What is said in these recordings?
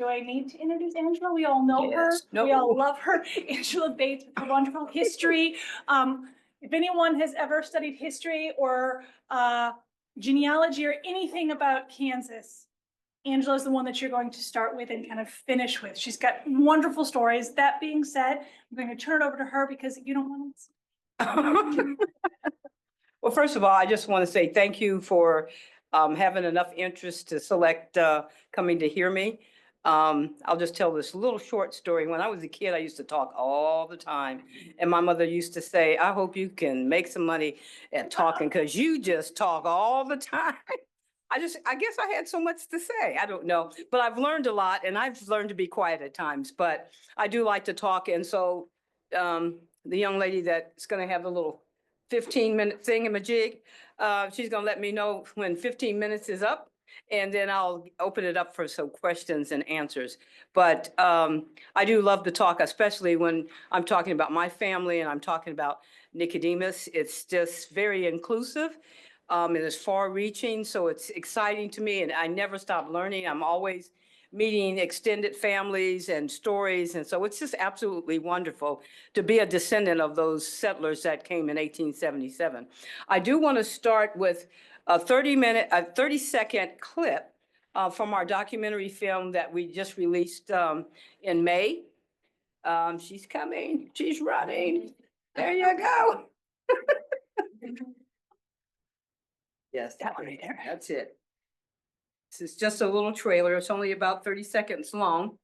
Do I need to introduce Angela? We all know her. Yes. No. We all love her. Angela Bates, with her wonderful history. If anyone has ever studied history or genealogy or anything about Kansas, Angela is the one that you're going to start with and kind of finish with. She's got wonderful stories. That being said, I'm going to turn it over to her because you don't want to. Well, first of all, I just want to say thank you for having enough interest to select coming to hear me. I'll just tell this little short story. When I was a kid, I used to talk all the time. And my mother used to say, I hope you can make some money at talking because you just talk all the time. I guess I had so much to say. I don't know, but I've learned a lot and I've learned to be quiet at times, but I do like to talk. And so the young lady that's going to have the little 15-minute thingamajig, she's going to let me know when 15 minutes is up, and then I'll open it up for some questions and answers. But I do love to talk, especially when I'm talking about my family and I'm talking about Nicodemus. It's just very inclusive. It is far-reaching, so it's exciting to me, and I never stop learning. I'm always meeting extended families and stories, and so it's just absolutely wonderful to be a descendant of those settlers that came in 1877. I do want to start with a 30-second clip from our documentary film that we just released in May. She's coming. She's running. There you go. Yes, that one right there. That's it. This is just a little trailer. It's only about 30 seconds long.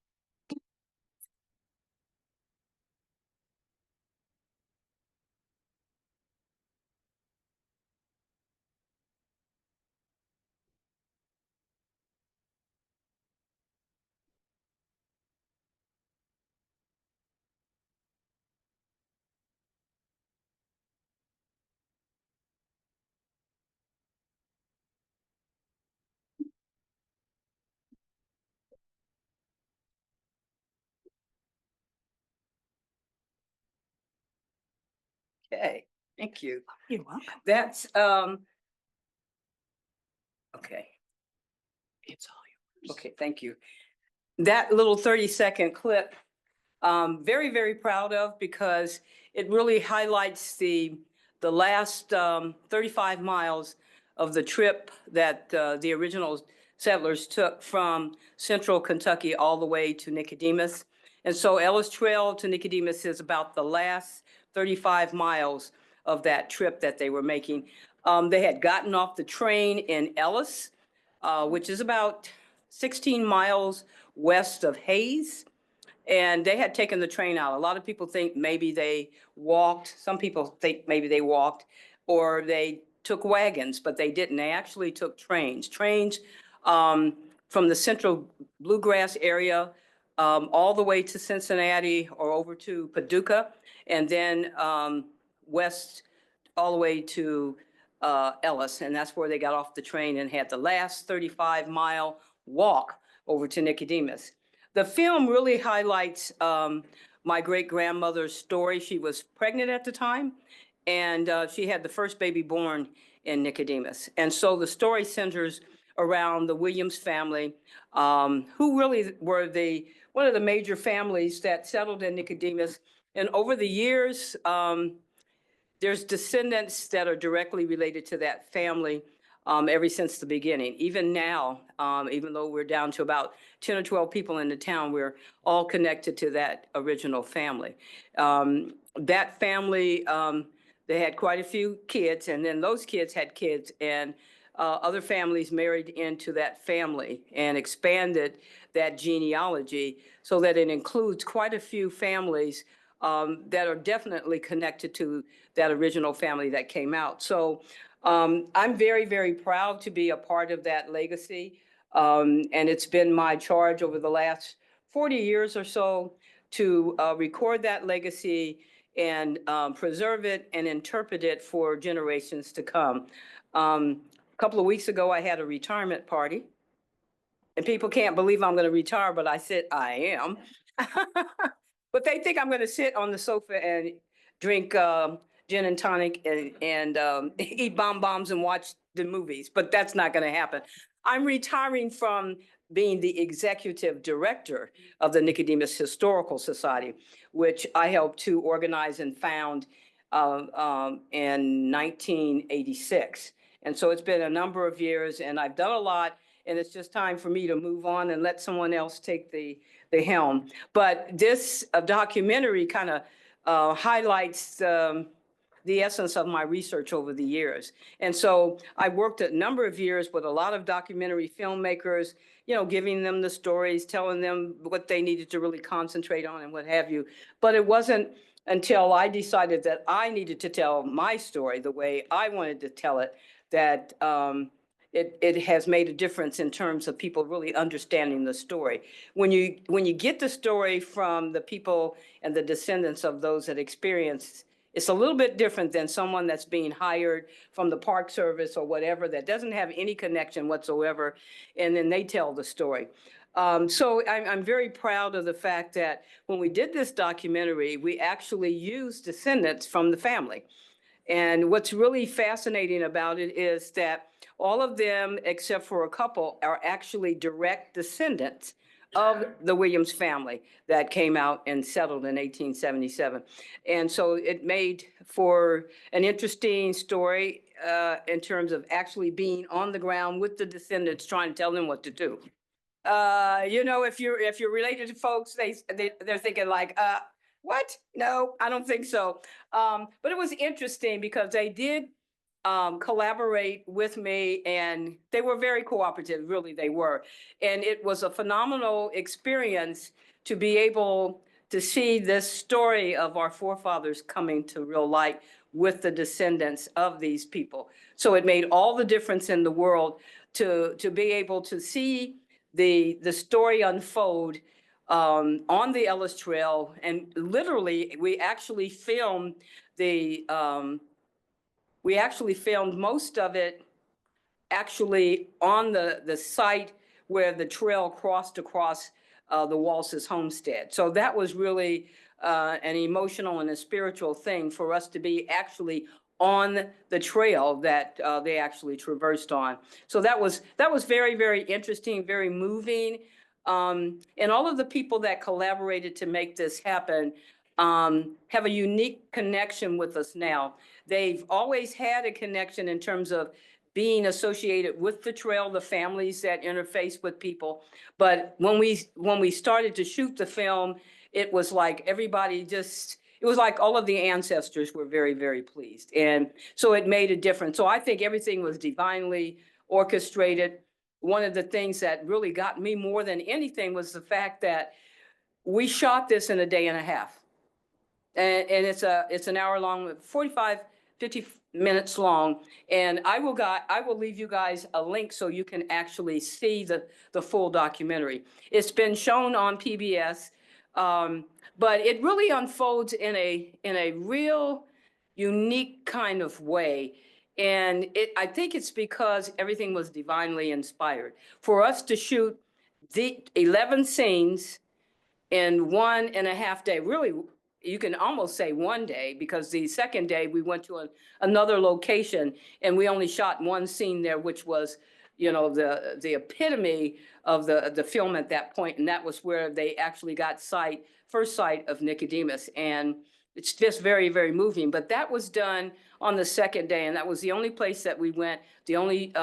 Okay, thank you. You're welcome. That's okay. It's all yours. Okay, thank you. That little 30-second clip, very, very proud of because it really highlights the last 35 miles of the trip that the original settlers took from central Kentucky all the way to Nicodemus. And so Ellis Trail to Nicodemus is about the last 35 miles of that trip that they were making. They had gotten off the train in Ellis, which is about 16 miles west of Hayes. And they had taken the train out. A lot of people think maybe they walked. Some people think maybe they walked or they took wagons, but they didn't. They actually took trains. Trains from the central bluegrass area all the way to Cincinnati or over to Paducah, and then west all the way to Ellis. And that's where they got off the train and had the last 35-mile walk over to Nicodemus. The film really highlights my great-grandmother's story. She was pregnant at the time, and she had the first baby born in Nicodemus. And so the story centers around the Williams family, who really were one of the major families that settled in Nicodemus. And over the years, there's descendants that are directly related to that family ever since the beginning. Even now, even though we're down to about 10 or 12 people in the town, we're all connected to that original family. That family, they had quite a few kids, and then those kids had kids, and other families married into that family and expanded that genealogy so that it includes quite a few families that are definitely connected to that original family that came out. So I'm very, very proud to be a part of that legacy. And it's been my charge over the last 40 years or so to record that legacy and preserve it and interpret it for generations to come. A couple of weeks ago, I had a retirement party. And people can't believe I'm going to retire, but I said I am. But they think I'm going to sit on the sofa and drink gin and tonic and eat bonbons and watch the movies, but that's not going to happen. I'm retiring from being the executive director of the Nicodemus Historical Society, which I helped to organize and found in 1986. And so it's been a number of years, and I've done a lot, and it's just time for me to move on and let someone else take the helm. But this documentary kind of highlights the essence of my research over the years. And so I worked a number of years with a lot of documentary filmmakers, you know, giving them the stories, telling them what they needed to really concentrate on and what have you. But it wasn't until I decided that I needed to tell my story the way I wanted to tell it, that it has made a difference in terms of people really understanding the story. When you get the story from the people and the descendants of those that experienced, it's a little bit different than someone that's being hired from the Park Service or whatever that doesn't have any connection whatsoever, and then they tell the story. So I'm very proud of the fact that when we did this documentary, we actually used descendants from the family. And what's really fascinating about it is that all of them, except for a couple, are actually direct descendants of the Williams family that came out and settled in 1877. And so it made for an interesting story in terms of actually being on the ground with the descendants, trying to tell them what to do. You know, if you're related to folks, they're thinking like, what? No, I don't think so. But it was interesting because they did collaborate with me, and they were very cooperative, really they were. And it was a phenomenal experience to be able to see this story of our forefathers coming to real light with the descendants of these people. So it made all the difference in the world to be able to see the story unfold on the Ellis Trail. And literally, we actually filmed most of it actually on the site where the trail crossed across the Walsh's homestead. So that was really an emotional and a spiritual thing for us to be actually on the trail that they actually traversed on. So that was very, very interesting, very moving. And all of the people that collaborated to make this happen have a unique connection with us now. They've always had a connection in terms of being associated with the trail, the families that interface with people. But when we started to shoot the film, it was like everybody it was like all of the ancestors were very, very pleased. And so it made a difference. So I think everything was divinely orchestrated. One of the things that really got me more than anything was the fact that we shot this in a day and a half. And it's an hour long, 45, 50 minutes long. And I will leave you guys a link so you can actually see the full documentary. It's been shown on PBS, but it really unfolds in a real unique kind of way. And I think it's because everything was divinely inspired. For us to shoot the 11 scenes in 1.5 days, really, you can almost say one day, because the second day we went to another location and we only shot one scene there, which was, you know, the epitome of the film at that point. And that was where they actually got first sight of Nicodemus. And it's just very, very moving. But that was done on the second day. And that was the only place that we went, the only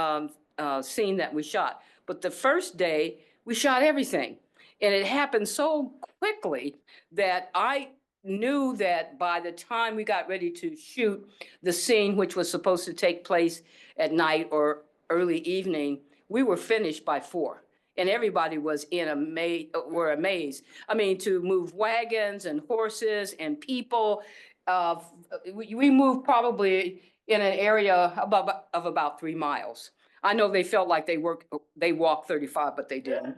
scene that we shot. But the first day we shot everything. And it happened so quickly that I knew that by the time we got ready to shoot the scene, which was supposed to take place at night or early evening, we were finished by 4. And everybody was were amazed. I mean, to move wagons and horses and people, we moved probably in an area of about 3 miles. I know they felt like they walked 35, but they didn't.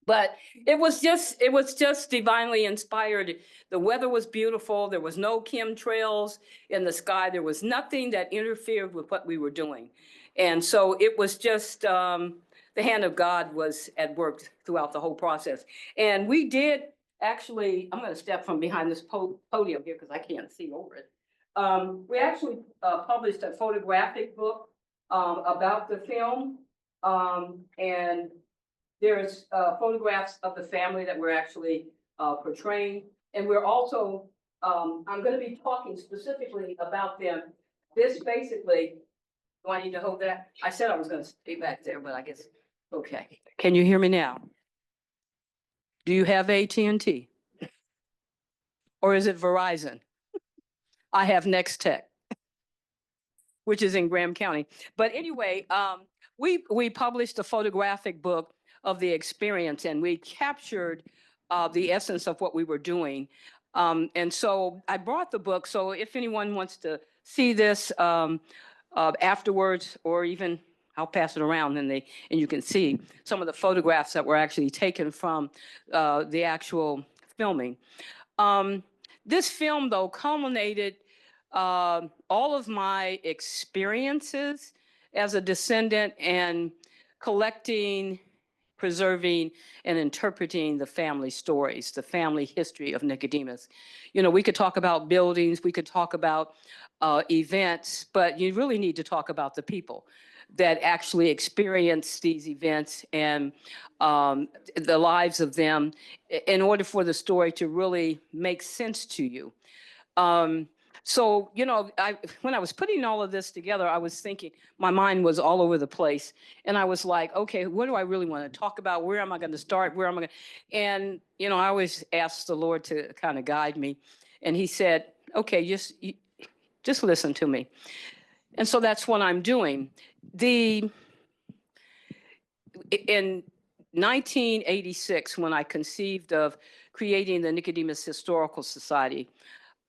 But it was just divinely inspired. The weather was beautiful. There was no chemtrails in the sky. There was nothing that interfered with what we were doing. And so it was just, the hand of God was at work throughout the whole process. And we did actually, I'm going to step from behind this podium here because I can't see over it. We actually published a photographic book about the film. And there's photographs of the family that we're actually portraying. And we're also, I'm going to be talking specifically about them. This basically, do I need to hold that? I said I was going to stay back there, but I guess, okay. Can you hear me now? Do you have AT&T? Or is it Verizon? I have Next Tech, which is in Graham County. But anyway, we published a photographic book of the experience, and we captured the essence of what we were doing. And so I brought the book. So if anyone wants to see this afterwards, or even I'll pass it around, and you can see some of the photographs that were actually taken from the actual filming. This film, though, culminated all of my experiences as a descendant and collecting, preserving, and interpreting the family stories, the family history of Nicodemus. You know, we could talk about buildings, we could talk about events, but you really need to talk about the people that actually experience these events and the lives of them in order for the story to really make sense to you. So, you know, when I was putting all of this together, I was thinking, my mind was all over the place. And I was like, okay, what do I really want to talk about? Where am I going to start? Where am I going to? And, you know, I always asked the Lord to kind of guide me. And he said, okay, just listen to me. And so that's what I'm doing. In 1986, when I conceived of creating the Nicodemus Historical Society,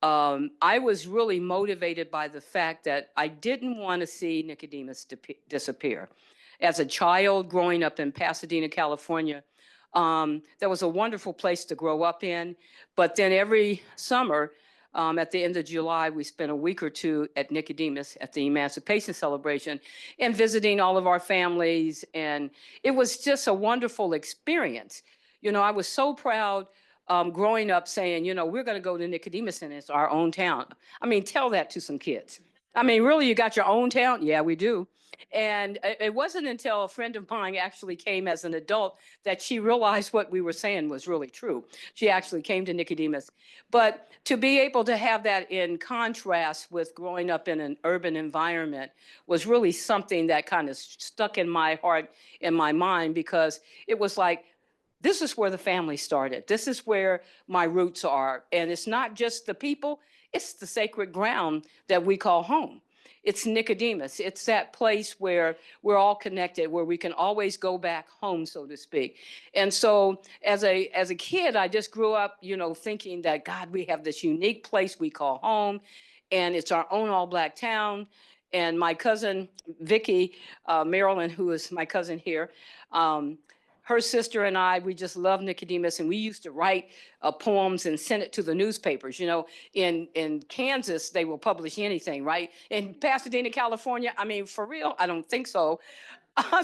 I was really motivated by the fact that I didn't want to see Nicodemus disappear. As a child growing up in Pasadena, California, that was a wonderful place to grow up in. But then every summer, at the end of July, we spent a week or two at Nicodemus at the Emancipation Celebration and visiting all of our families. And it was just a wonderful experience. You know, I was so proud growing up saying, you know, we're going to go to Nicodemus and it's our own town. I mean, tell that to some kids. I mean, really, you got your own town? Yeah, we do. And it wasn't until a friend of mine actually came as an adult that she realized what we were saying was really true. She actually came to Nicodemus. But to be able to have that in contrast with growing up in an urban environment was really something that kind of stuck in my heart, in my mind, because it was like, this is where the family started. This is where my roots are. And it's not just the people, it's the sacred ground that we call home. It's Nicodemus. It's that place where we're all connected, where we can always go back home, so to speak. And so as a kid, I just grew up, you know, thinking that, God, we have this unique place we call home, and it's our own all-Black town. And my cousin, Vicky, Marilyn, who is my cousin here, her sister and I, we just love Nicodemus, and we used to write poems and send it to the newspapers. You know, in Kansas, they will publish anything, right? In Pasadena, California, I mean, for real, I don't think so.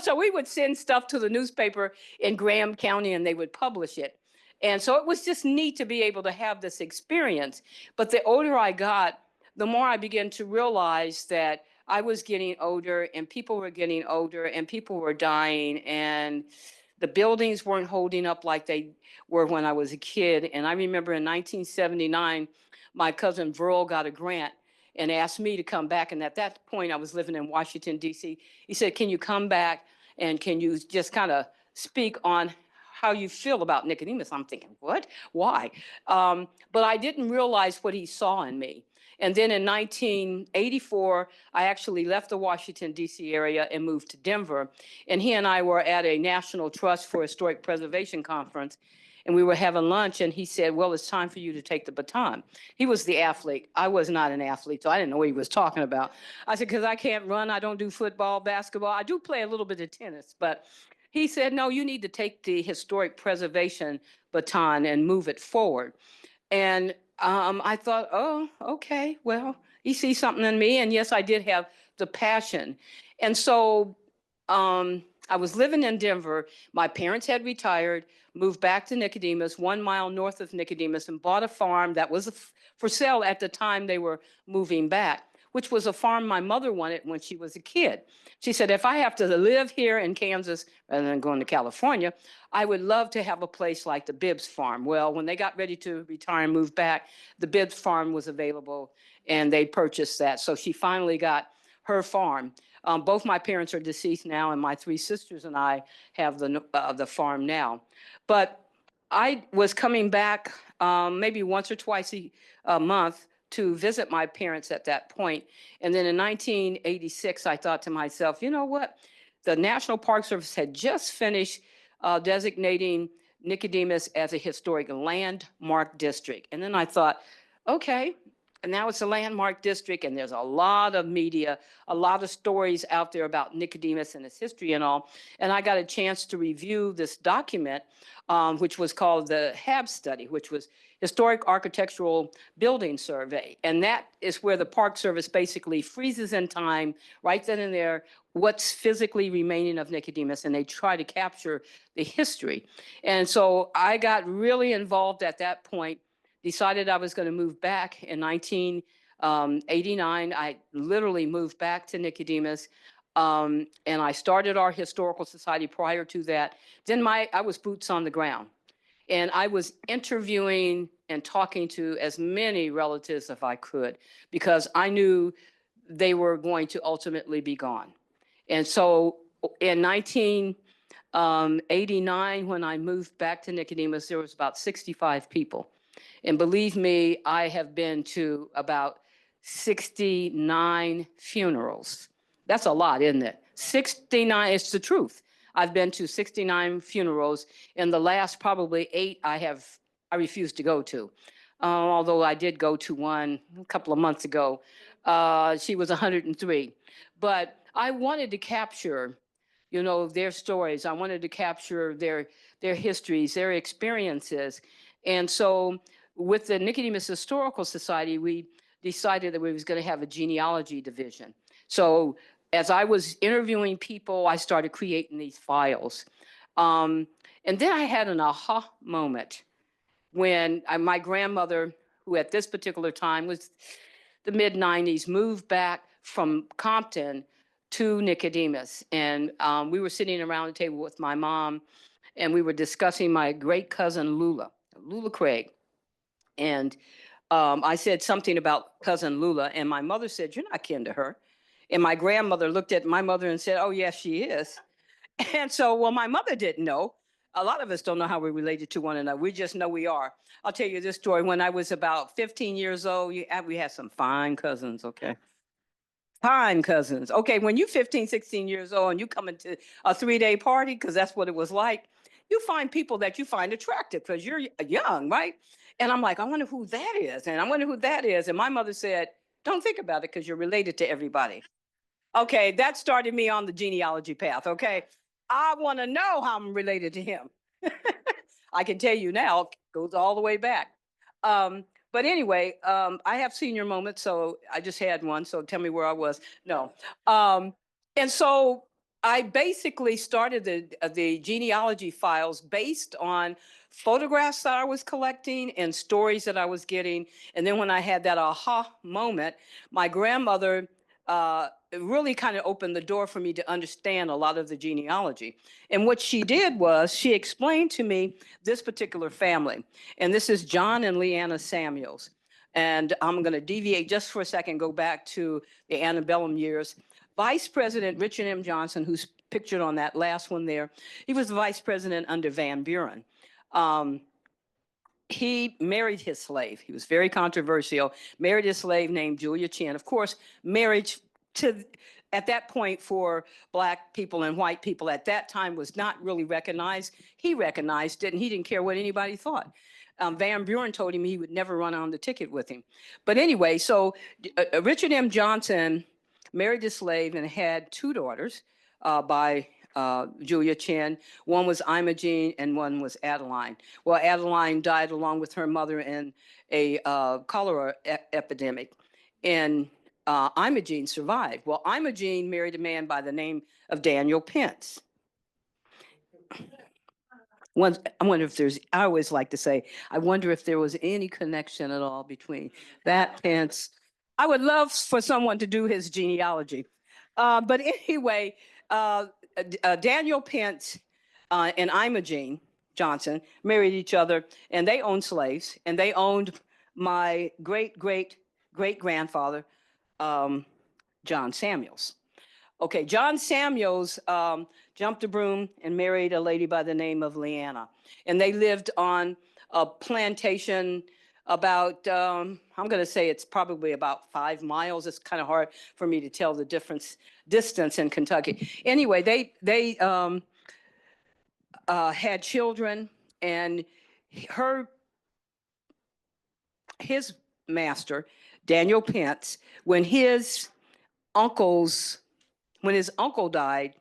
So we would send stuff to the newspaper in Graham County, and they would publish it. And so it was just neat to be able to have this experience. But the older I got, the more I began to realize that I was getting older, and people were getting older, and people were dying, and the buildings weren't holding up like they were when I was a kid. And I remember in 1979, my cousin Verl got a grant and asked me to come back. And at that point, I was living in Washington, D.C. He said, can you come back and can you just kind of speak on how you feel about Nicodemus? I'm thinking, what? Why? But I didn't realize what he saw in me. And then in 1984, I actually left the Washington, D.C. area and moved to Denver. And he and I were at a National Trust for Historic Preservation conference. And we were having lunch, and he said, well, it's time for you to take the baton. He was the athlete. I was not an athlete, so I didn't know what he was talking about. I said, because I can't run. I don't do football, basketball. I do play a little bit of tennis. But he said, no, you need to take the historic preservation baton and move it forward. And I thought, oh, okay, well, he sees something in me. And yes, I did have the passion. And so I was living in Denver. My parents had retired, moved back to Nicodemus, 1 mile north of Nicodemus, and bought a farm that was for sale at the time they were moving back, which was a farm my mother wanted when she was a kid. She said, if I have to live here in Kansas rather than going to California, I would love to have a place like the Bibbs farm. Well, when they got ready to retire and move back, the Bibbs farm was available and they purchased that. So she finally got her farm. Both my parents are deceased now, and my 3 sisters and I have the farm now. But I was coming back maybe once or twice a month to visit my parents at that point. And then in 1986, I thought to myself, you know what? The National Park Service had just finished designating Nicodemus as a historic landmark district. And then I thought, okay, and now it's a landmark district, and there's a lot of media, a lot of stories out there about Nicodemus and its history and all. And I got a chance to review this document, which was called the HAB study, which was Historic Architectural Building Survey. And that is where the Park Service basically freezes in time, right then and there, what's physically remaining of Nicodemus, and they try to capture the history. And so I got really involved at that point, decided I was going to move back in 1989. I literally moved back to Nicodemus, and I started our historical society prior to that. Then I was boots on the ground, and I was interviewing and talking to as many relatives as I could, because I knew they were going to ultimately be gone. And so in 1989, when I moved back to Nicodemus, there was about 65 people. And believe me, I have been to about 69 funerals. That's a lot, isn't it? 69, it's the truth. I've been to 69 funerals. In the last probably 8, I refused to go to. Although I did go to one a couple of months ago. She was 103. But I wanted to capture, you know, their stories. I wanted to capture their histories, their experiences. And so with the Nicodemus Historical Society, we decided that we was going to have a genealogy division. So as I was interviewing people, I started creating these files. And then I had an aha moment when my grandmother, who at this particular time was the mid-90s, moved back from Compton to Nicodemus. And we were sitting around the table with my mom, and we were discussing my great cousin Lula Craig. And I said something about cousin Lula, and my mother said, "You're not kin to her." And my grandmother looked at my mother and said, "Oh, yes, she is." And so, well, my mother didn't know. A lot of us don't know how we're related to one another. We just know we are. I'll tell you this story. When I was about 15 years old, we had some fine cousins, okay? Fine cousins. Okay, when you're 15, 16 years old and you come into a 3-day party, because that's what it was like, you find people that you find attractive because you're young, right? And I'm like, I wonder who that is. And I wonder who that is. And my mother said, don't think about it because you're related to everybody. Okay, that started me on the genealogy path, okay? I want to know how I'm related to him. I can tell you now, it goes all the way back. But anyway, I have senior moments, so I just had one, so tell me where I was. No. And so I basically started the genealogy files based on photographs that I was collecting and stories that I was getting. And then when I had that aha moment, my grandmother it really kind of opened the door for me to understand a lot of the genealogy. And what she did was she explained to me this particular family. And this is John and Leanna Samuels. And I'm going to deviate just for a second, go back to the antebellum years. Vice President Richard M. Johnson, who's pictured on that last one there, he was the vice president under Van Buren. He married his slave. He was very controversial, married a slave named Julia Chin. Of course, marriage at that point for Black people and white people at that time was not really recognized. He recognized it, and he didn't care what anybody thought. Van Buren told him he would never run on the ticket with him. But anyway, so Richard M. Johnson married a slave and had 2 daughters by Julia Chin. One was Imogene and one was Adeline. Well, Adeline died along with her mother in a cholera epidemic. And Imogene survived. Well, Imogene married a man by the name of Daniel Pence. I wonder if there's, I always like to say, I wonder if there was any connection at all between that Pence. I would love for someone to do his genealogy. But anyway, Daniel Pence and Imogene Johnson married each other, and they owned slaves, and they owned my great grandfather, John Samuels. Okay, John Samuels jumped a broom and married a lady by the name of Leanna. And they lived on a plantation about, I'm going to say it's probably about 5 miles. It's kind of hard for me to tell the distance in Kentucky. Anyway, they had children, and his master, Daniel Pence, when his uncle died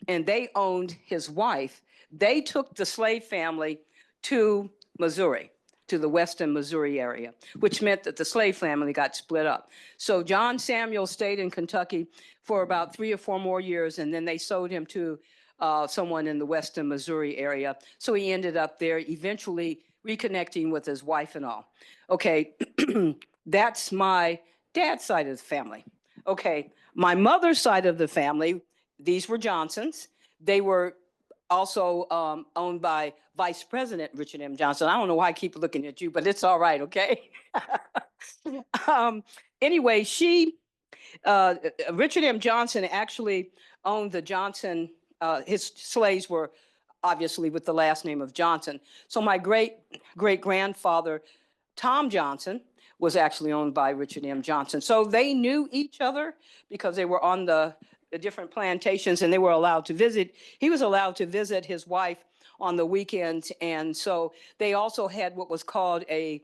and they owned his wife, they took the slave family to Missouri, to the western Missouri area, which meant that the slave family got split up. So John Samuel stayed in Kentucky for about 3 or 4 more years, and then they sold him to someone in the western Missouri area. So he ended up there, eventually reconnecting with his wife and all. Okay, that's my dad's side of the family. Okay, my mother's side of the family, these were Johnsons. They were also owned by Vice President Richard M. Johnson. I don't know why I keep looking at you, but it's all right, okay? Anyway, Richard M. Johnson actually owned the Johnson, his slaves were obviously with the last name of Johnson. So my great-grandfather, Tom Johnson, was actually owned by Richard M. Johnson. So they knew each other because they were on the different plantations, and they were allowed to visit. He was allowed to visit his wife on the weekends. And so they also had what was called a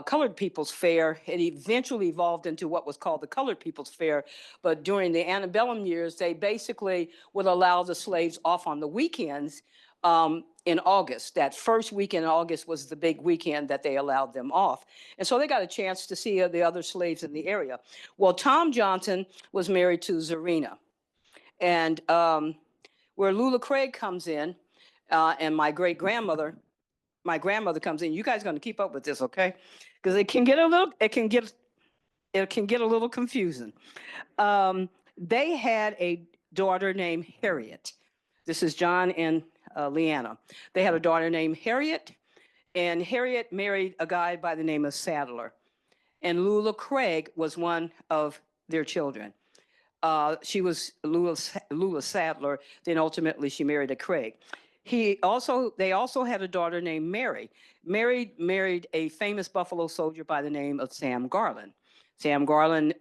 Colored People's Fair. It eventually evolved into what was called the Colored People's Fair. But during the antebellum years, they basically would allow the slaves off on the weekends in August. That first week in August was the big weekend that they allowed them off. And so they got a chance to see the other slaves in the area. Well, Tom Johnson was married to Zarina. And where Lula Craig comes in, and my grandmother comes in. You guys are going to keep up with this, okay? Because it can get a little confusing. They had a daughter named Harriet. This is John and Leanna. They had a daughter named Harriet, and Harriet married a guy by the name of Sadler. And Lula Craig was one of their children. She was Lula Sadler, then ultimately she married a Craig. They also had a daughter named Mary. Mary married a famous Buffalo soldier by the name of Sam Garland. Sam Garland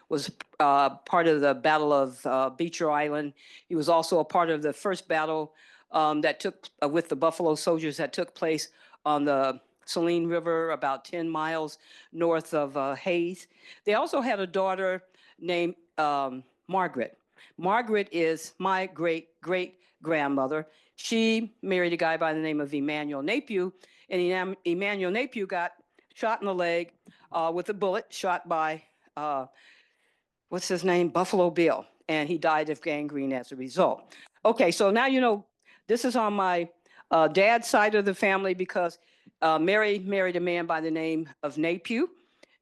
was part of the Battle of Beecher Island. He was also a part of the first battle that took with the Buffalo soldiers that took place on the Saline River, about 10 miles north of Hayes. They also had a daughter named Margaret. Margaret is my great-grandmother. She married a guy by the name of Emmanuel Napier, and Emmanuel Napier got shot in the leg with a bullet, shot by, what's his name? Buffalo Bill, and he died of gangrene as a result. Okay, so now you know this is on my dad's side of the family because Mary married a man by the name of Napier,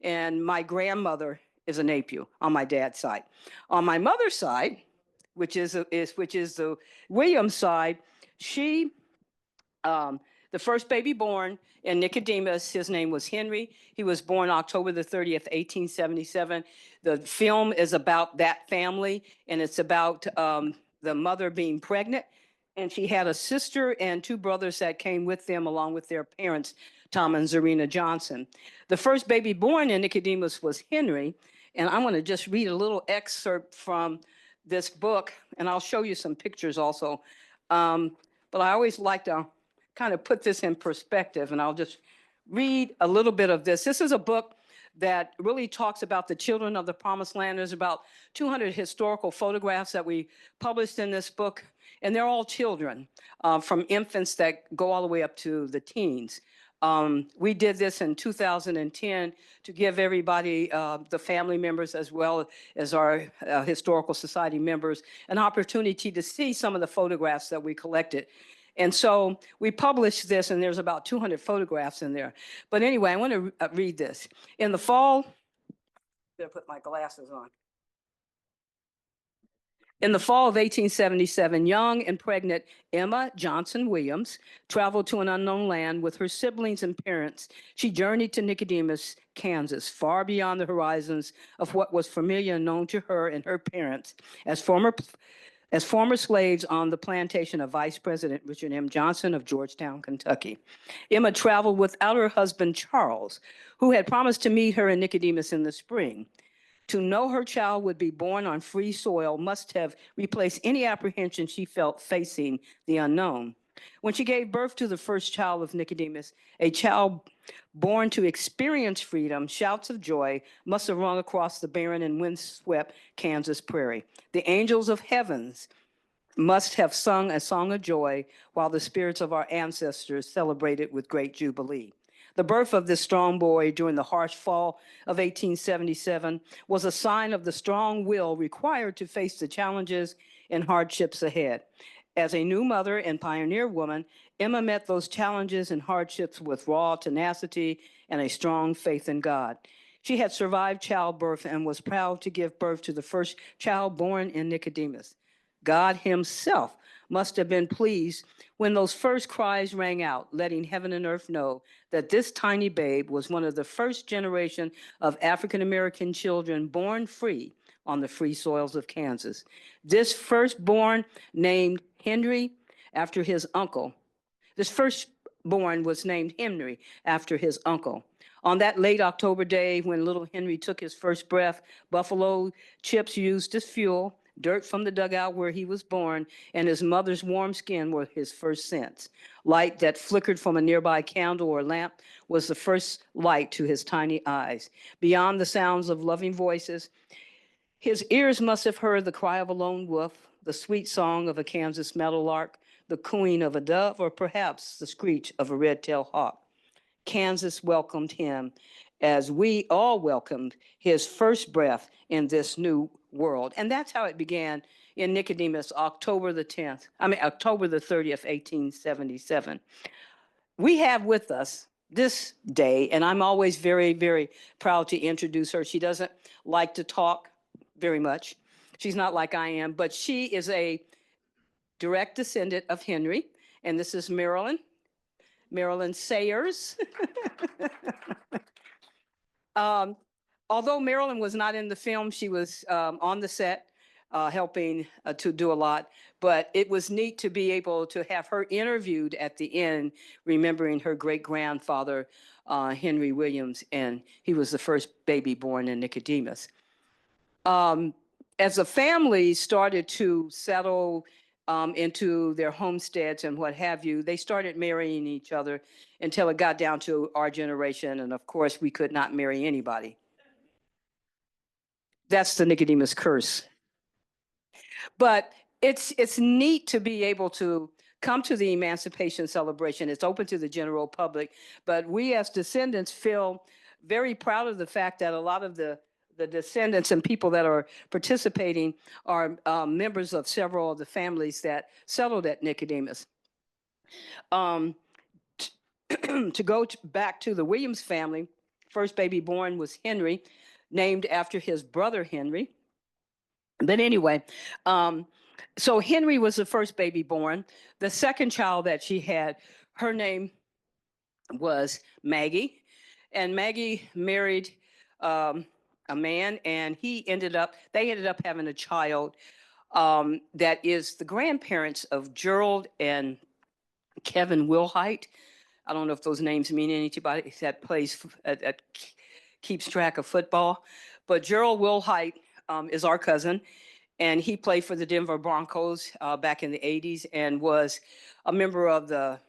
and my grandmother is a Napier on my dad's side. On my mother's side, which is the Williams side, she, the first baby born in Nicodemus, his name was Henry. He was born October the 30th, 1877. The film is about that family, and it's about the mother being pregnant. And she had a sister and 2 brothers that came with them along with their parents, Tom and Zarina Johnson. The first baby born in Nicodemus was Henry. And I'm going to just read a little excerpt from this book, and I'll show you some pictures also. But I always like to kind of put this in perspective, and I'll just read a little bit of this. This is a book that really talks about the children of the Promised Land. There's about 200 historical photographs that we published in this book, and they're all children, from infants that go all the way up to the teens. We did this in 2010 to give everybody, the family members as well as our Historical Society members, an opportunity to see some of the photographs that we collected. And so we published this, and there's about 200 photographs in there. But anyway, I want to read this. In the fall, better put my glasses on. In the fall of 1877, young and pregnant Emma Johnson Williams traveled to an unknown land with her siblings and parents. She journeyed to Nicodemus, Kansas, far beyond the horizons of what was familiar and known to her and her parents as former slaves on the plantation of Vice President Richard M. Johnson of Georgetown, Kentucky. Emma traveled without her husband, Charles, who had promised to meet her in Nicodemus in the spring. To know her child would be born on free soil must have replaced any apprehension she felt facing the unknown. When she gave birth to the first child of Nicodemus, a child born to experience freedom, shouts of joy must have rung across the barren and windswept Kansas prairie. The angels of heavens must have sung a song of joy while the spirits of our ancestors celebrated with great jubilee. The birth of this strong boy during the harsh fall of 1877 was a sign of the strong will required to face the challenges and hardships ahead. As a new mother and pioneer woman, Emma met those challenges and hardships with raw tenacity and a strong faith in God. She had survived childbirth and was proud to give birth to the first child born in Nicodemus. God himself must have been pleased when those first cries rang out, letting heaven and earth know that this tiny babe was one of the first generation of African-American children born free on the free soils of Kansas. This firstborn named Henry after his uncle. This firstborn was named Henry after his uncle. On that late October day when little Henry took his first breath, buffalo chips used as fuel, dirt from the dugout where he was born, and his mother's warm skin were his first scents. Light that flickered from a nearby candle or lamp was the first light to his tiny eyes. Beyond the sounds of loving voices, his ears must have heard the cry of a lone wolf, the sweet song of a Kansas meadowlark, the cooing of a dove, or perhaps the screech of a red-tailed hawk. Kansas welcomed him as we all welcomed his first breath in this new world. And that's how it began in Nicodemus, October the 30th, 1877. We have with us this day, and I'm always very, very proud to introduce her. She doesn't like to talk very much. She's not like I am, but she is a direct descendant of Henry, and this is Marilyn Sayers. Although Marilyn was not in the film, she was on the set helping to do a lot. But it was neat to be able to have her interviewed at the end, remembering her great-grandfather, Henry Williams, and he was the first baby born in Nicodemus. As the family started to settle into their homesteads and what have you, they started marrying each other until it got down to our generation. And of course, we could not marry anybody. That's the Nicodemus curse. But it's neat to be able to come to the Emancipation celebration. It's open to the general public, but we as descendants feel very proud of the fact that a lot of the descendants and people that are participating are members of several of the families that settled at Nicodemus. To go back to the Williams family, first baby born was Henry, named after his brother Henry. But anyway, so Henry was the first baby born. The second child that she had, her name was Maggie, and Maggie married a man, and they ended up having a child that is the grandparents of Gerald and Kevin Wilhite. I don't know if those names mean anything to anybody that keeps track of football, but Gerald Wilhite is our cousin, and he played for the Denver Broncos back in the 80s and was a member of the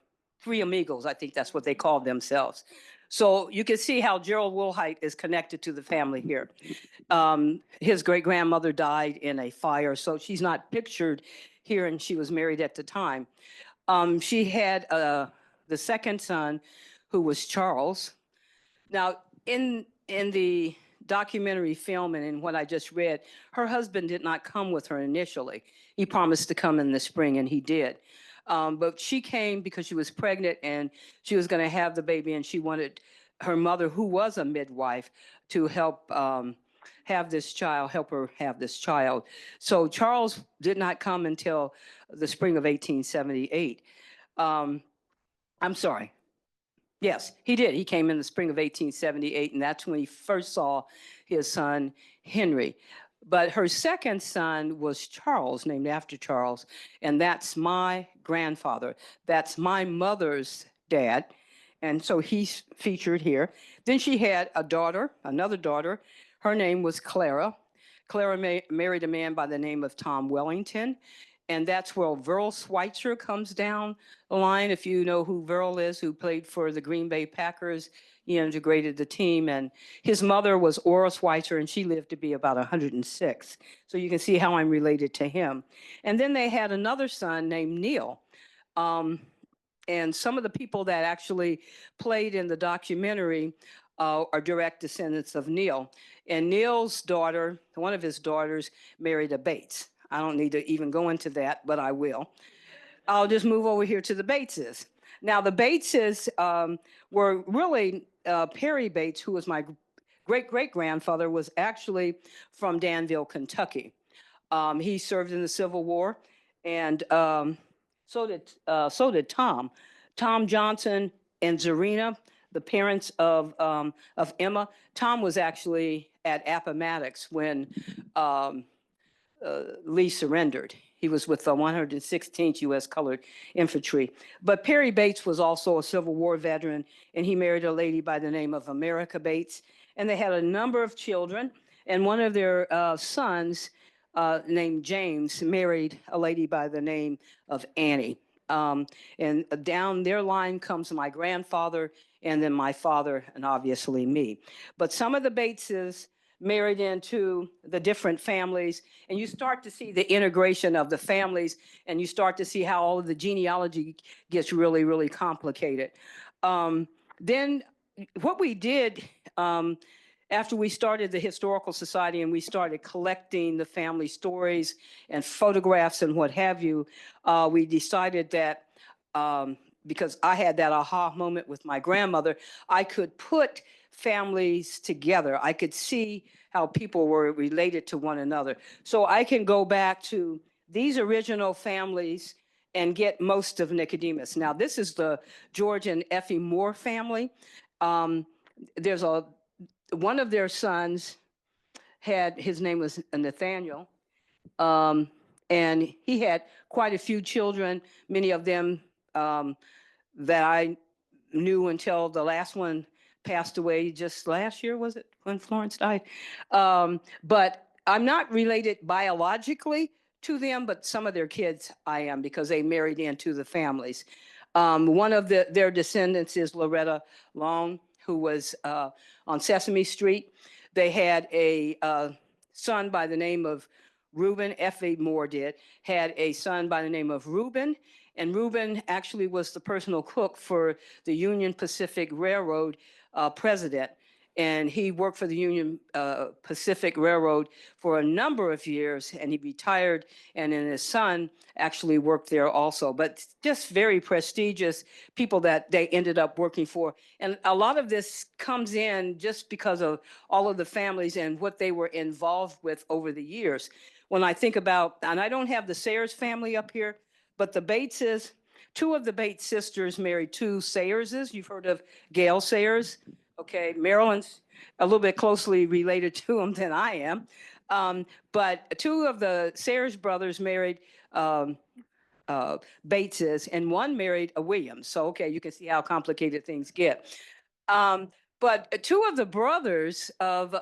Three Amigos. I think that's what they called themselves. So you can see how Gerald Wilhite is connected to the family here. His great-grandmother died in a fire, so she's not pictured here, and she was married at the time. She had the second son, who was Charles. Now, in the documentary film and in what I just read, her husband did not come with her initially. He promised to come in the spring, and he did. But she came because she was pregnant and she was going to have the baby, and she wanted her mother, who was a midwife, to help have this child, help her have this child. So Charles did not come until the spring of 1878. I'm sorry. Yes, he did. He came in the spring of 1878, and that's when he first saw his son, Henry. But her second son was Charles, named after Charles, and that's my grandfather. That's my mother's dad, and so he's featured here. Then she had a daughter, another daughter. Her name was Clara. Clara married a man by the name of Tom Wellington, and that's where Verl Schweitzer comes down the line. If you know who Verl is, who played for the Green Bay Packers, he integrated the team. And his mother was Ora Schweitzer, and she lived to be about 106. So you can see how I'm related to him. And then they had another son named Neil. And some of the people that actually played in the documentary are direct descendants of Neil. And Neil's daughter, one of his daughters, married a Bates. I don't need to even go into that, but I will. I'll just move over here to the Bateses. Now, the Bateses were really, Perry Bates, who was my great-great-grandfather, was actually from Danville, Kentucky. He served in the Civil War, and so did Tom. Tom Johnson and Zarina, the parents of Emma. Tom was actually at Appomattox when Lee surrendered. He was with the 116th U.S. Colored Infantry. But Perry Bates was also a Civil War veteran, and he married a lady by the name of America Bates. And they had a number of children, and one of their sons, named James, married a lady by the name of Annie. And down their line comes my grandfather, and then my father, and obviously me. But some of the Bateses married into the different families, and you start to see the integration of the families, and you start to see how all of the genealogy gets really, really complicated. Then what we did after we started the Historical Society and we started collecting the family stories and photographs and what have you, we decided that because I had that aha moment with my grandmother, I could put families together. I could see how people were related to one another. So I can go back to these original families and get most of Nicodemus. Now, this is the George and Effie Moore family. There's one of their sons his name was Nathaniel, and he had quite a few children, many of them that I knew until the last one passed away just last year, was it, when Florence died? But I'm not related biologically to them, but some of their kids I am, because they married into the families. One of their descendants is Loretta Long, who was on Sesame Street. They had a son by the name of Reuben. Effie Moore had a son by the name of Reuben. And Reuben actually was the personal cook for the Union Pacific Railroad president. And he worked for the Union Pacific Railroad for a number of years, and he retired, and then his son actually worked there also. But just very prestigious people that they ended up working for. And a lot of this comes in just because of all of the families and what they were involved with over the years. When I think about, and I don't have the Sayers family up here, but the Bateses, two of the Bates sisters married two Sayerses. You've heard of Gail Sayers. Okay, Marilyn's a little bit closely related to him than I am. But two of the Sayers brothers married Bateses, and one married a Williams. So, okay, you can see how complicated things get. But two of the brothers of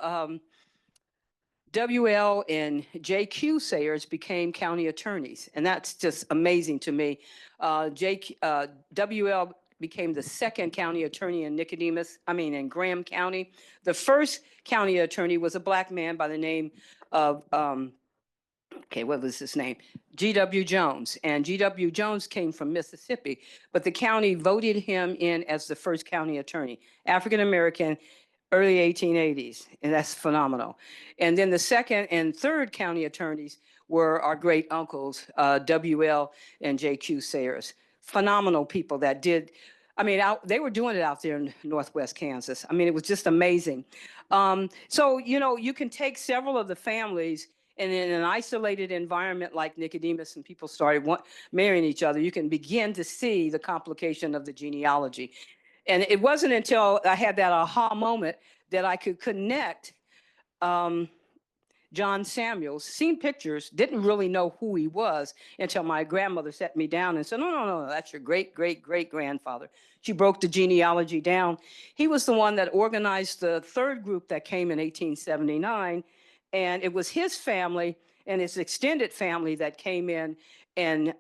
W.L. and J.Q. Sayers became county attorneys, and that's just amazing to me. W.L. became the second county attorney in in Graham County. The first county attorney was a Black man by the name of okay, what was his name? G.W. Jones. And G.W. Jones came from Mississippi, but the county voted him in as the first county attorney, African-American, early 1880s. And that's phenomenal. And then the second and third county attorneys were our great uncles, W.L. and J.Q. Sayers. Phenomenal people that did, I mean, they were doing it out there in Northwest Kansas. I mean, it was just amazing. So, you can take several of the families, and in an isolated environment like Nicodemus, and people started marrying each other, you can begin to see the complication of the genealogy. And it wasn't until I had that aha moment that I could connect John Samuels, seen pictures, didn't really know who he was until my grandmother set me down and said, no, that's your great, great, great grandfather. She broke the genealogy down. He was the one that organized the third group that came in 1879. And it was his family and his extended family that came in and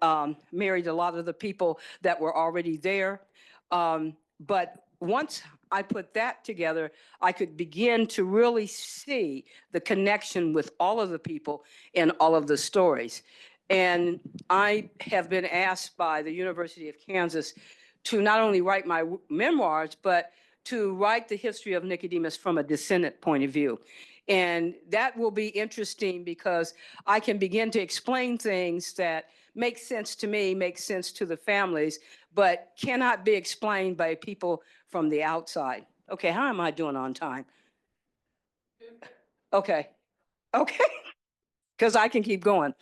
married a lot of the people that were already there. But once I put that together, I could begin to really see the connection with all of the people in all of the stories. And I have been asked by the University of Kansas to not only write my memoirs, but to write the history of Nicodemus from a descendant point of view. And that will be interesting because I can begin to explain things that make sense to me, make sense to the families, but cannot be explained by people from the outside. Okay, how am I doing on time? Okay, because I can keep going.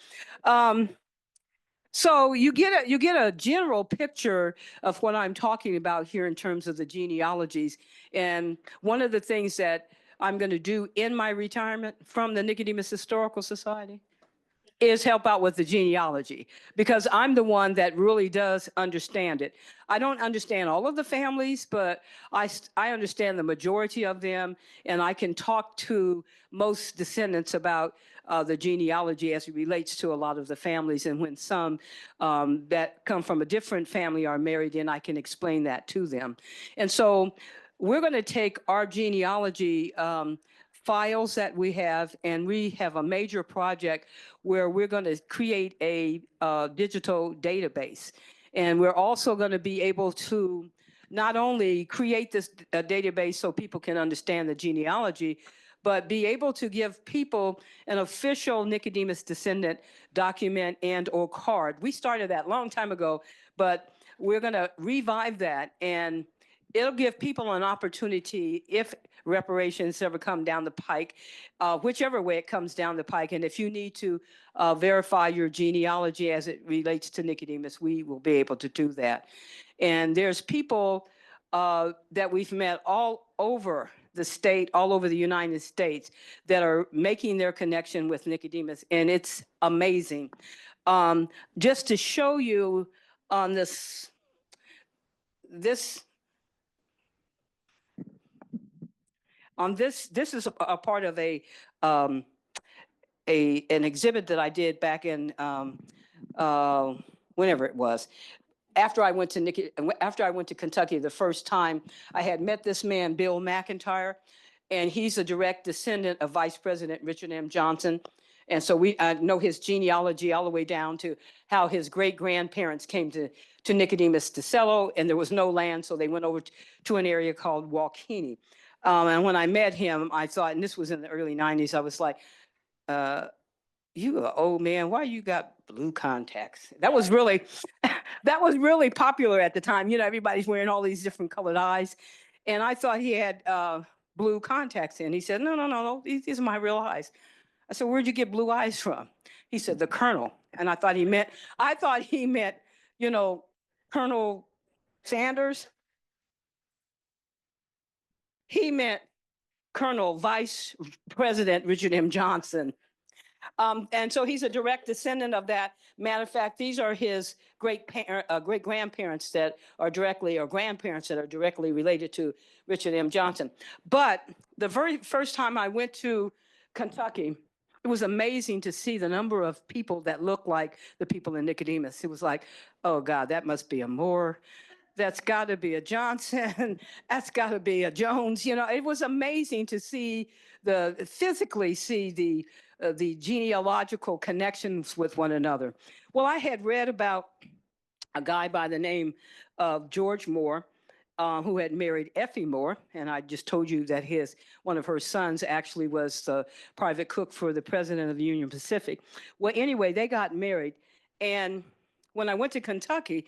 So you get a general picture of what I'm talking about here in terms of the genealogies. And one of the things that I'm going to do in my retirement from the Nicodemus Historical Society is help out with the genealogy, because I'm the one that really does understand it. I don't understand all of the families, but I understand the majority of them, and I can talk to most descendants about the genealogy as it relates to a lot of the families. And when some that come from a different family are married in, I can explain that to them. And so we're going to take our genealogy files that we have, and we have a major project where we're going to create a digital database. And we're also going to be able to not only create this database so people can understand the genealogy, but be able to give people an official Nicodemus descendant document and or card. We started that a long time ago, but we're going to revive that, and it'll give people an opportunity, if reparations ever come down the pike, whichever way it comes down the pike. And if you need to verify your genealogy as it relates to Nicodemus, we will be able to do that. And there's people that we've met all over the state, all over the United States, that are making their connection with Nicodemus. And it's amazing. Just to show you on this is a part of an exhibit that I did back in whenever it was. After I went to Kentucky the first time, I had met this man, Bill McIntyre, and he's a direct descendant of Vice President Richard M. Johnson. And so I know his genealogy all the way down to how his great-grandparents came to Nicodemus to Cello, and there was no land, so they went over to an area called Waukeeny. And when I met him, I thought, and this was in the early 90s, I was like, you an old man, why you got blue contacts? That was really, that was really popular at the time. Everybody's wearing all these different colored eyes. And I thought he had blue contacts in. He said, no, these are my real eyes. I said, where'd you get blue eyes from? He said, the Colonel. And I thought he meant, Colonel Sanders. He meant Colonel Vice President Richard M. Johnson. And so he's a direct descendant of that. Matter of fact, these are his great-grandparents that are directly, or grandparents that are directly related to Richard M. Johnson. But the very first time I went to Kentucky, it was amazing to see the number of people that look like the people in Nicodemus. It was like, oh God, that must be a Moore. That's got to be a Johnson. That's got to be a Jones. It was amazing to physically see the the genealogical connections with one another. Well, I had read about a guy by the name of George Moore, who had married Effie Moore, and I just told you that one of her sons actually was the private cook for the president of the Union Pacific. Well, anyway, they got married, and when I went to Kentucky,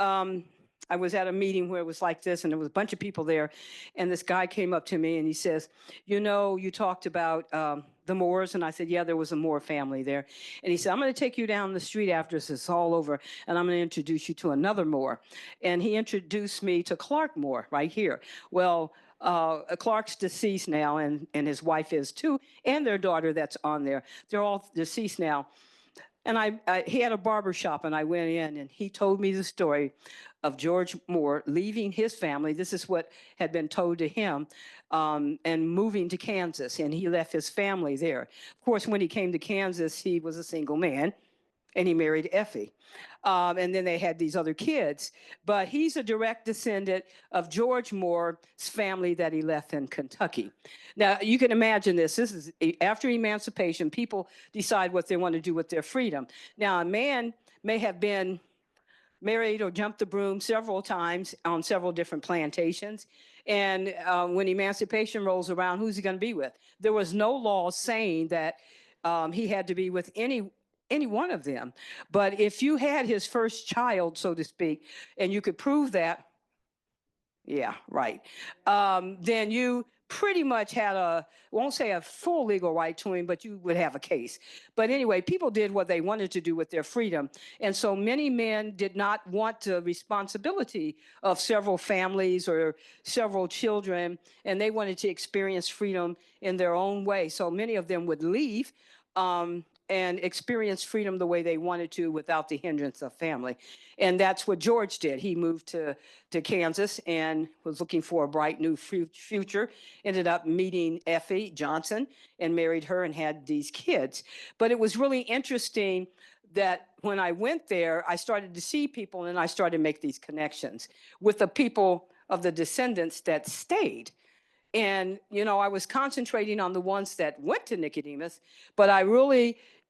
um, I was at a meeting where it was like this, and there was a bunch of people there, and this guy came up to me and he says, "You know, you talked about the Moores," and I said, "Yeah, there was a Moore family there." And he said, "I'm going to take you down the street after this is all over, and I'm going to introduce you to another Moore." And he introduced me to Clark Moore right here. Well, Clark's deceased now, and his wife is too, and their daughter that's on there. They're all deceased now. And he had a barber shop, and I went in, and he told me the story of George Moore leaving his family. This is what had been told to him, and moving to Kansas, and he left his family there. Of course, when he came to Kansas, he was a single man, and he married Effie. And then they had these other kids. But he's a direct descendant of George Moore's family that he left in Kentucky. Now, you can imagine this. This is after emancipation, people decide what they want to do with their freedom. Now, a man may have been married or jumped the broom several times on several different plantations. And when emancipation rolls around, who's he going to be with? There was no law saying that he had to be with any one of them. But if you had his first child, so to speak, and you could prove that, yeah, right, then you pretty much had won't say a full legal right to him, but you would have a case. But anyway, people did what they wanted to do with their freedom. And so many men did not want the responsibility of several families or several children, and they wanted to experience freedom in their own way. So many of them would leave and experience freedom the way they wanted to without the hindrance of family. And that's what George did. He moved to Kansas and was looking for a bright new future, ended up meeting Effie Johnson and married her and had these kids. But it was really interesting that when I went there, I started to see people and I started to make these connections with the people of the descendants that stayed. And, you know, I was concentrating on the ones that went to Nicodemus, but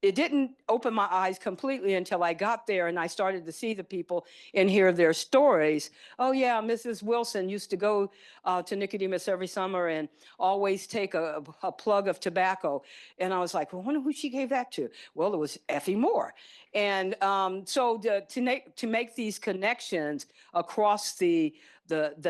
it didn't open my eyes completely until I got there and I started to see the people and hear their stories. Oh, yeah, Mrs. Wilson used to go to Nicodemus every summer and always take a plug of tobacco. And I was like, well, I wonder who she gave that to. Well, it was Effie Moore. And so to make these connections across the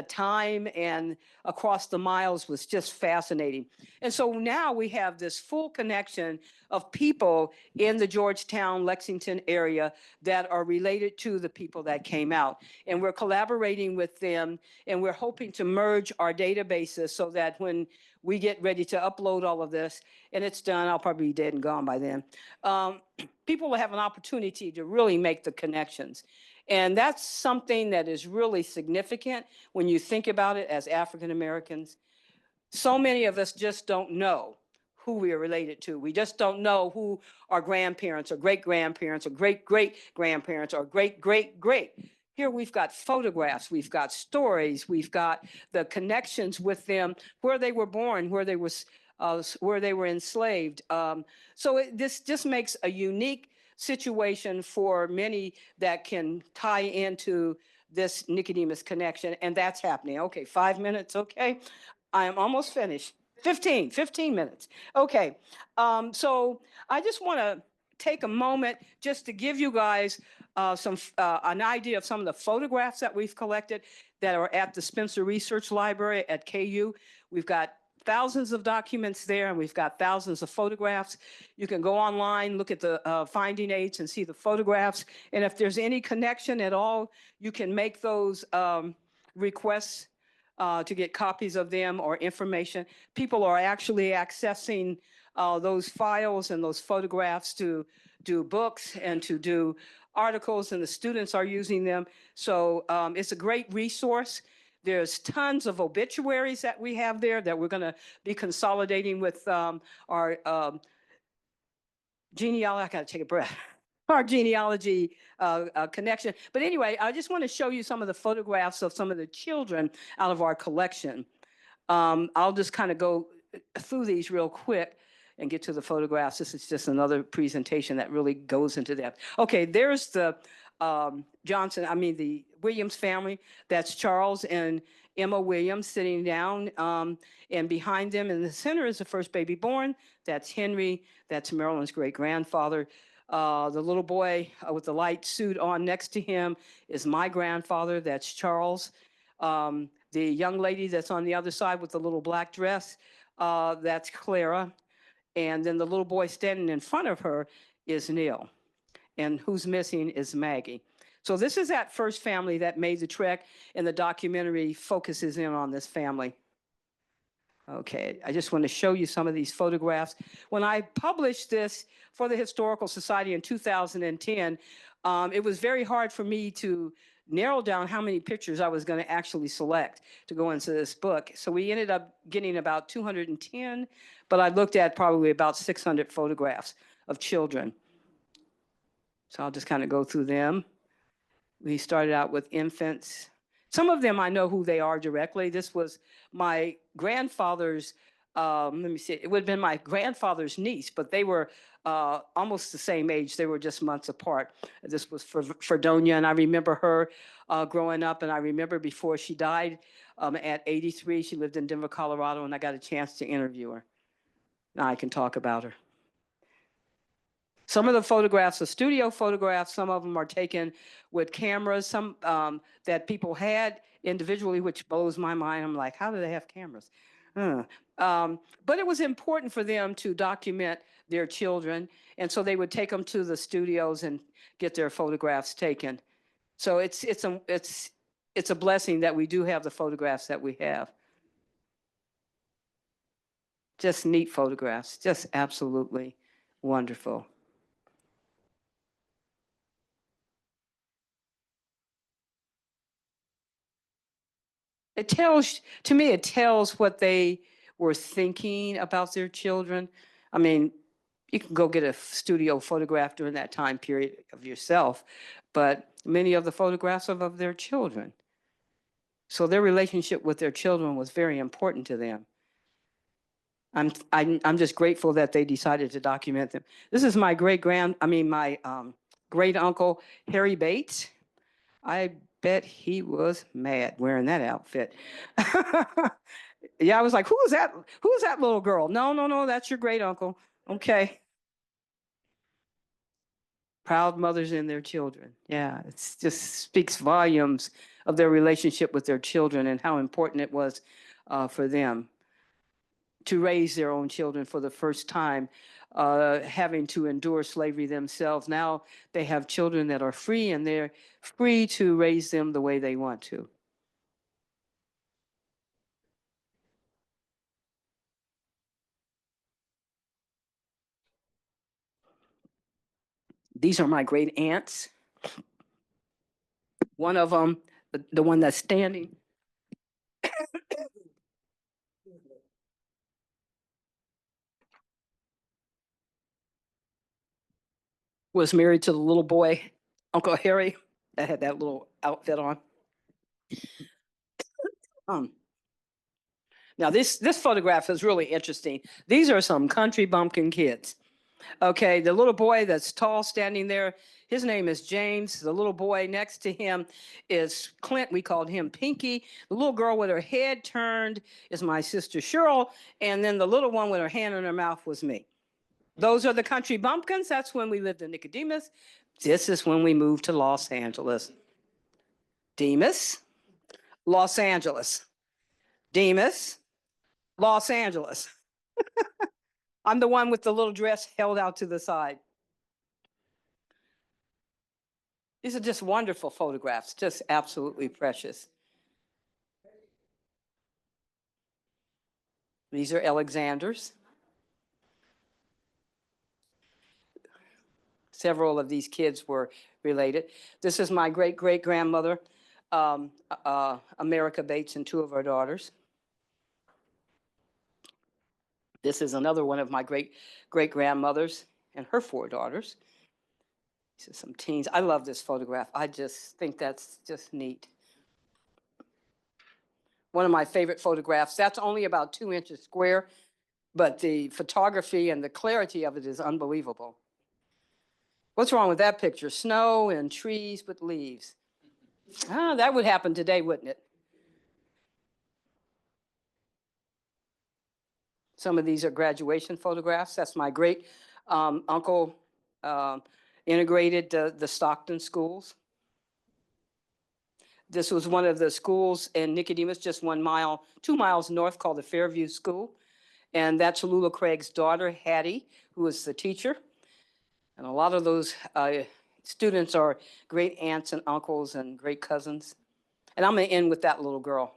time and across the miles was just fascinating. And so now we have this full connection of people in the Georgetown, Lexington area that are related to the people that came out. And we're collaborating with them, and we're hoping to merge our databases so that when we get ready to upload all of this, and it's done, I'll probably be dead and gone by then, people will have an opportunity to really make the connections. And that's something that is really significant when you think about it as African Americans. So many of us just don't know who we are related to. We just don't know who our grandparents or great-grandparents or great-great-grandparents or great-great-great. Here we've got photographs, we've got stories, we've got the connections with them, where they were born, where they were enslaved. This just makes a unique situation for many that can tie into this Nicodemus connection, and that's happening. Okay, 5 minutes, okay? I am almost finished. 15 minutes. Okay, so I just want to take a moment just to give you guys an idea of some of the photographs that we've collected that are at the Spencer Research Library at KU. We've got thousands of documents there, and we've got thousands of photographs. You can go online, look at the finding aids and see the photographs. And if there's any connection at all, you can make those requests to get copies of them or information. People are actually accessing those files and those photographs to do books and to do articles, and the students are using them. So it's a great resource. There's tons of obituaries that we have there that we're going to be consolidating with our genealogy. I got to take a breath. Our genealogy connection. But anyway, I just want to show you some of the photographs of some of the children out of our collection. I'll just kind of go through these real quick. and get to the photographs. This is just another presentation that really goes into depth. Okay, there's the the Williams family. That's Charles and Emma Williams sitting down, and behind them in the center is the first baby born. That's Henry. That's Marilyn's great-grandfather. The little boy with the light suit on next to him is my grandfather. That's Charles. The young lady that's on the other side with the little black dress, that's Clara. And then the little boy standing in front of her is Neil. And who's missing is Maggie. So this is that first family that made the trek, and the documentary focuses in on this family. Okay, I just want to show you some of these photographs. When I published this for the Historical Society in 2010, it was very hard for me to narrow down how many pictures I was going to actually select to go into this book. So we ended up getting about 210, but I looked at probably about 600 photographs of children. So I'll just kind of go through them. We started out with infants. Some of them I know who they are directly. This was my grandfather's, let me see, it would have been my grandfather's niece, but they were almost the same age. They were just months apart. This was for Fredonia, and I remember her growing up, and I remember before she died at 83, she lived in Denver, Colorado, and I got a chance to interview her. Now I can talk about her. Some of the photographs are studio photographs. Some of them are taken with cameras, some that people had individually, which blows my mind. I'm like, how do they have cameras? But it was important for them to document their children, and so they would take them to the studios and get their photographs taken. So it's a blessing that we do have the photographs that we have. Just neat photographs, just absolutely wonderful. It tells, to me, it tells what they were thinking about their children. I mean, you can go get a studio photograph during that time period of yourself, but many of the photographs are of their children. So their relationship with their children was very important to them. I'm just grateful that they decided to document them. This is my my great uncle, Harry Bates. I bet he was mad wearing that outfit. Yeah, I was like, who's that? Who's that little girl? No, that's your great uncle. Okay. Proud mothers and their children. Yeah, it just speaks volumes of their relationship with their children and how important it was for them to raise their own children for the first time, having to endure slavery themselves. Now they have children that are free, and they're free to raise them the way they want to. These are my great aunts. One of them, the one that's standing, was married to the little boy, Uncle Harry, that had that little outfit on. Now this photograph is really interesting. These are some country bumpkin kids. Okay, the little boy that's tall standing there, his name is James. The little boy next to him is Clint. We called him Pinky. The little girl with her head turned is my sister Cheryl. And then the little one with her hand in her mouth was me. Those are the country bumpkins. That's when we lived in Nicodemus. This is when we moved to Los Angeles. Demas, Los Angeles. Demas, Los Angeles. I'm the one with the little dress held out to the side. These are just wonderful photographs, just absolutely precious. These are Alexander's. Several of these kids were related. This is my great-great-grandmother, America Bates, and two of her daughters. This is another one of my great-great-grandmothers and her four daughters. These are some teens. I love this photograph. I just think that's just neat. One of my favorite photographs. That's only about 2 inches square. but the photography and the clarity of it is unbelievable. What's wrong with that picture? Snow and trees with leaves. Ah, that would happen today, wouldn't it? Some of these are graduation photographs. That's my great uncle integrated the Stockton schools. This was one of the schools in Nicodemus, just 1 mile, 2 miles north, called the Fairview School. And that's Lula Craig's daughter, Hattie, who is the teacher. And a lot of those students are great aunts and uncles and great cousins. And I'm gonna end with that little girl.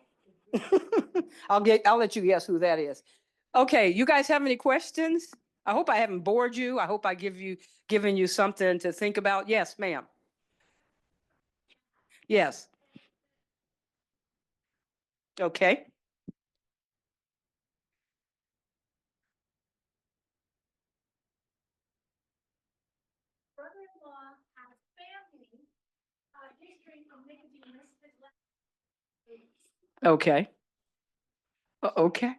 I'll let you guess who that is. Okay, you guys have any questions? I hope I haven't bored you. I hope I given you something to think about. Yes, ma'am. Yes. Okay. Brother-in-law has family history from Nicodemus. Okay. Okay.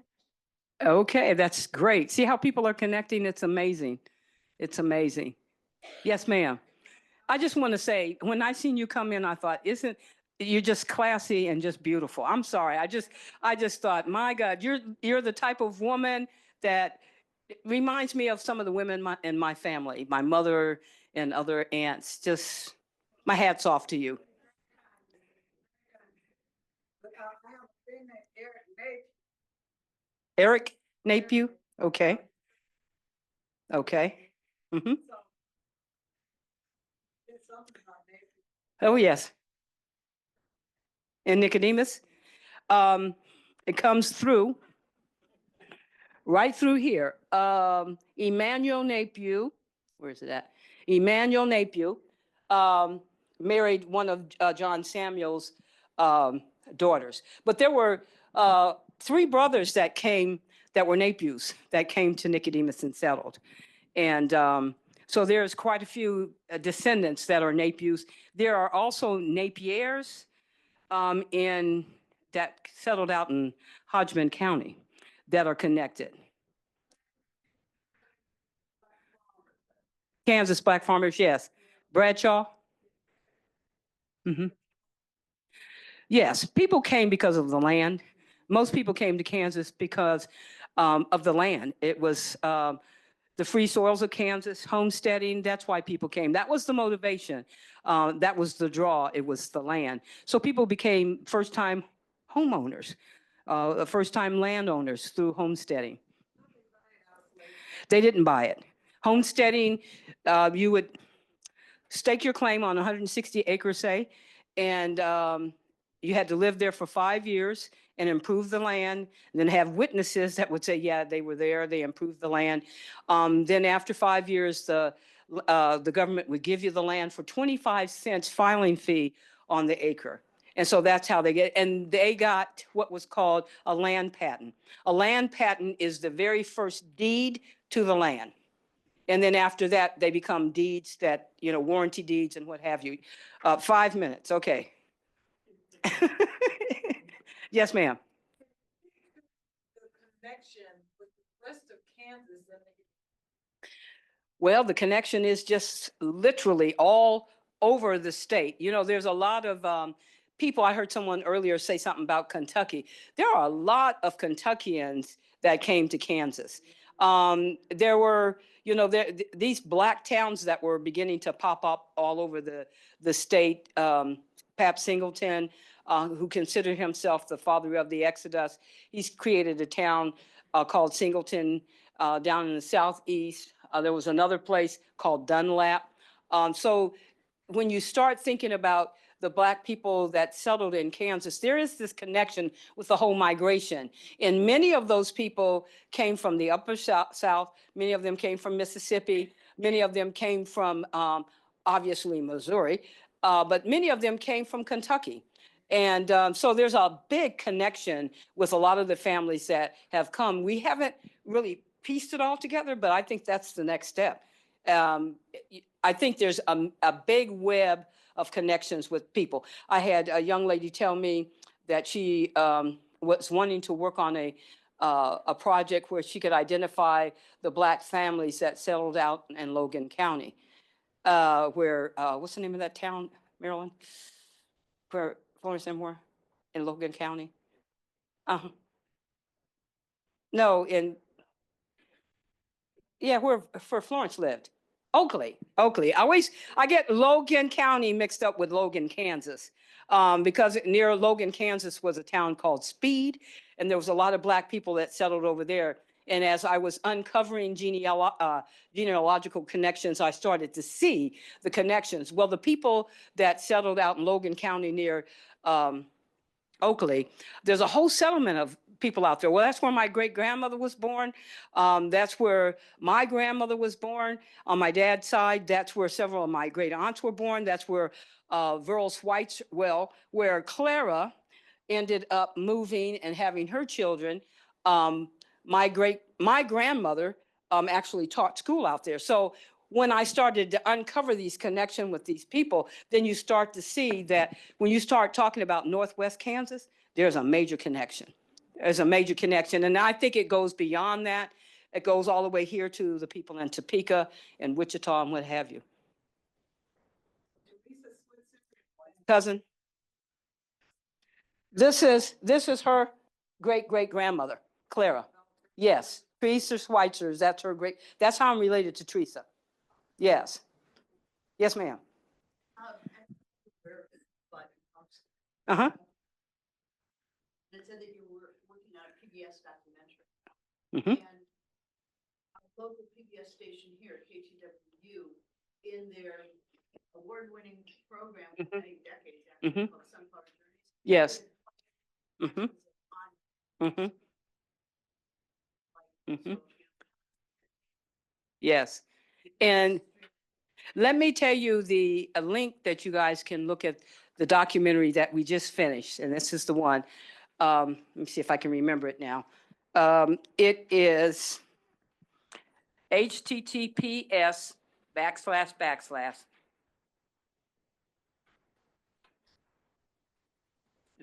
Okay, that's great. See how people are connecting? It's amazing. It's amazing. Yes, ma'am. I just want to say, when I seen you come in, I thought, isn't you're just classy and just beautiful. I'm sorry. I just thought, my God, you're the type of woman that reminds me of some of the women in my family, my mother and other aunts. Just my hat's off to you. Eric Napier. Okay. Okay. Hmm. Oh, yes. And Nicodemus. Um, it comes through right through here. Emmanuel Napier, where is it at? Emmanuel Napier married one of John Samuel's daughters. But there were 3 brothers that were Napiers that came to Nicodemus and settled. And so there's quite a few descendants that are Napiers. There are also Napiers in that settled out in Hodgman County that are connected. Kansas black farmers, yes. Bradshaw. Hmm. Yes, people came because of the land. Most people came to Kansas because of the land. It was the free soils of Kansas, homesteading. That's why people came. That was the motivation. That was the draw. It was the land. So people became first-time homeowners, first-time landowners through homesteading. They didn't buy it. Homesteading, you would stake your claim on 160 acres, say, and you had to live there for 5 years and improve the land, and then have witnesses that would say, yeah, they were there, they improved the land. Then after 5 years, the government would give you the land for 25 cents filing fee on the acre. And so that's how and they got what was called a land patent. A land patent is the very first deed to the land. And then after that, they become deeds that, warranty deeds and what have you. 5 minutes, okay. Yes, ma'am. Well, the connection is just literally all over the state. There's a lot of people. I heard someone earlier say something about Kentucky. There are a lot of Kentuckians that came to Kansas. There were, these black towns that were beginning to pop up all over the state. Pap Singleton, who considered himself the father of the Exodus, he's created a town called Singleton down in the southeast. There was another place called Dunlap. So when you start thinking about the black people that settled in Kansas, there is this connection with the whole migration. And many of those people came from the upper South. Many of them came from Mississippi. Many of them came from, obviously, Missouri. But many of them came from Kentucky. And so there's a big connection with a lot of the families that have come. We haven't really pieced it all together, but I think that's the next step. I think there's a big web of connections with people. I had a young lady tell me that she was wanting to work on a project where she could identify the Black families that settled out in Logan County, where, what's the name of that town, Maryland? Where Florence and where? In Logan County? No, yeah, where Florence lived. Oakley. I get Logan County mixed up with Logan, Kansas. Because near Logan, Kansas was a town called Speed, and there was a lot of Black people that settled over there. And as I was uncovering genealogical connections, I started to see the connections. Well, the people that settled out in Logan County near Oakley, there's a whole settlement of people out there. Well, that's where my great-grandmother was born. That's where my grandmother was born. On my dad's side, that's where several of my great-aunts were born. That's where where Clara ended up moving and having her children. My grandmother actually taught school out there. So when I started to uncover these connections with these people, then you start to see that when you start talking about Northwest Kansas, there's a major connection. There's a major connection. And I think it goes beyond that. It goes all the way here to the people in Topeka and Wichita and what have you. Cousin. This is her great-great-grandmother, Clara. Yes, Teresa Schweitzer's, that's how I'm related to Teresa. Yes. Yes, ma'am. Uh-huh. It said that you were working on a PBS documentary. Mm-hmm. And a local PBS station here, KTWU, in their award-winning program for many decades, Mm-hmm. called Sunflower Journeys. Yes. Mm-hmm. Mm-hmm. Mm-hmm. Yes. And let me tell you a link that you guys can look at the documentary that we just finished, and this is the one. Let me see if I can remember it now. It is https://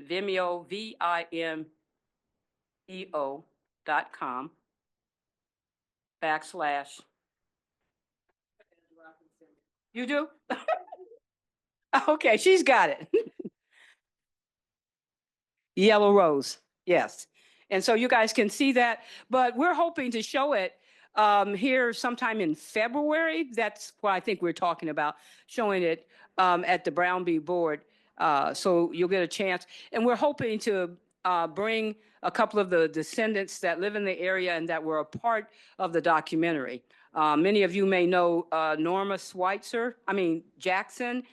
Vimeo, VIMEO.com / You do? Okay, she's got it. Yellow Rose, yes. And so you guys can see that, but we're hoping to show it here sometime in February. That's what I think we're talking about, showing it at the Brown v. Board. So you'll get a chance. And we're hoping to bring a couple of the descendants that live in the area and that were a part of the documentary. Many of you may know Norma Jackson.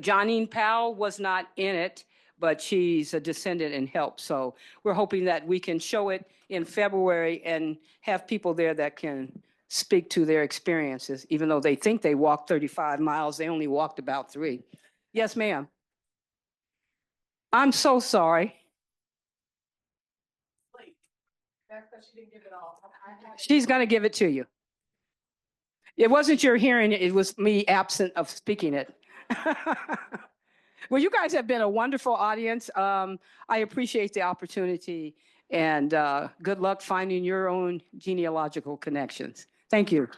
Johnine Powell was not in it, but she's a descendant and helped. So we're hoping that we can show it in February and have people there that can speak to their experiences. Even though they think they walked 35 miles, they only walked about 3. Yes, ma'am. I'm so sorry. She's going to give it to you. It wasn't your hearing it, it was me absent of speaking it. Well, you guys have been a wonderful audience. I appreciate the opportunity, and good luck finding your own genealogical connections. Thank you.